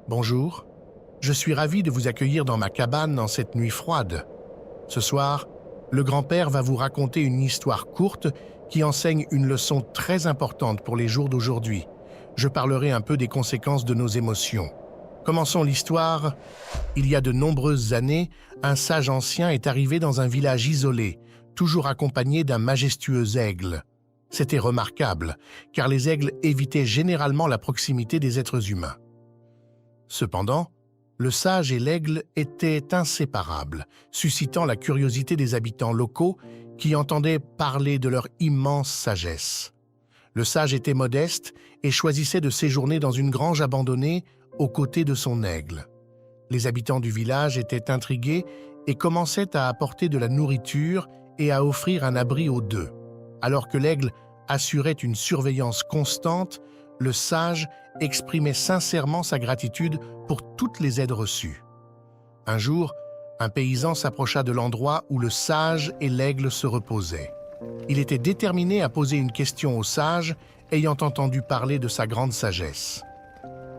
Bonjour, je suis ravi de vous accueillir dans ma cabane en cette nuit froide. Ce soir, le grand-père va vous raconter une histoire courte qui enseigne une leçon très importante pour les jours d'aujourd'hui. Je parlerai un peu des conséquences de nos émotions. Commençons l'histoire. Il y a de nombreuses années, un sage ancien est arrivé dans un village isolé, toujours accompagné d'un majestueux aigle. C'était remarquable, car les aigles évitaient généralement la proximité des êtres humains. Cependant, le sage et l'aigle étaient inséparables, suscitant la curiosité des habitants locaux qui entendaient parler de leur immense sagesse. Le sage était modeste et choisissait de séjourner dans une grange abandonnée aux côtés de son aigle. Les habitants du village étaient intrigués et commençaient à apporter de la nourriture et à offrir un abri aux deux. Alors que l'aigle assurait une surveillance constante, le sage exprimait sincèrement sa gratitude pour toutes les aides reçues. Un jour, un paysan s'approcha de l'endroit où le sage et l'aigle se reposaient. Il était déterminé à poser une question au sage, ayant entendu parler de sa grande sagesse.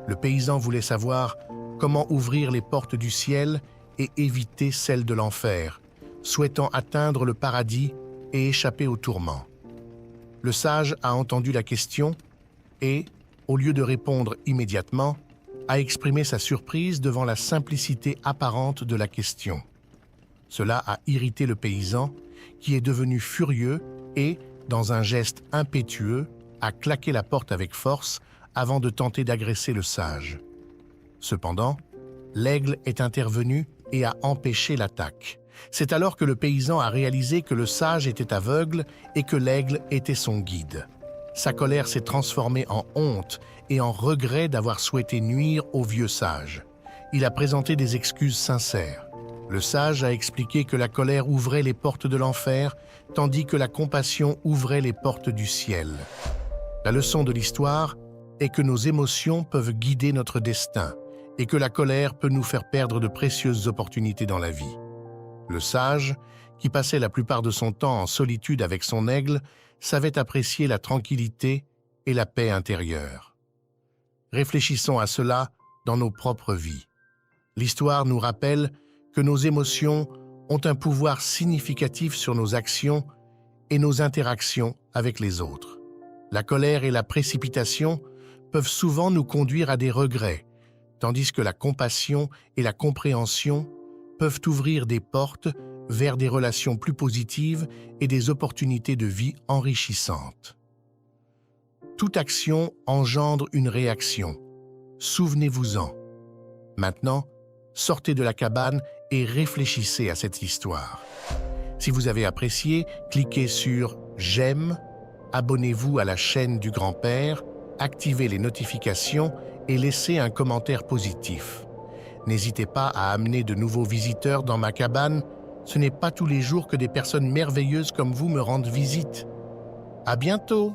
Le paysan voulait savoir comment ouvrir les portes du ciel et éviter celles de l'enfer, souhaitant atteindre le paradis et échapper aux tourments. Le sage a entendu la question et, au lieu de répondre immédiatement, a exprimé sa surprise devant la simplicité apparente de la question. Cela a irrité le paysan, qui est devenu furieux et, dans un geste impétueux, a claqué la porte avec force avant de tenter d'agresser le sage. Cependant, l'aigle est intervenu et a empêché l'attaque. C'est alors que le paysan a réalisé que le sage était aveugle et que l'aigle était son guide. Sa colère s'est transformée en honte et en regret d'avoir souhaité nuire au vieux sage. Il a présenté des excuses sincères. Le sage a expliqué que la colère ouvrait les portes de l'enfer, tandis que la compassion ouvrait les portes du ciel. La leçon de l'histoire est que nos émotions peuvent guider notre destin et que la colère peut nous faire perdre de précieuses opportunités dans la vie. Le sage, qui passait la plupart de son temps en solitude avec son aigle, savait apprécier la tranquillité et la paix intérieure. Réfléchissons à cela dans nos propres vies. L'histoire nous rappelle que nos émotions ont un pouvoir significatif sur nos actions et nos interactions avec les autres. La colère et la précipitation peuvent souvent nous conduire à des regrets, tandis que la compassion et la compréhension peuvent ouvrir des portes vers des relations plus positives et des opportunités de vie enrichissantes. Toute action engendre une réaction. Souvenez-vous-en. Maintenant, sortez de la cabane et réfléchissez à cette histoire. Si vous avez apprécié, cliquez sur « J'aime », abonnez-vous à la chaîne du grand-père, activez les notifications et laissez un commentaire positif. N'hésitez pas à amener de nouveaux visiteurs dans ma cabane. Ce n'est pas tous les jours que des personnes merveilleuses comme vous me rendent visite. À bientôt!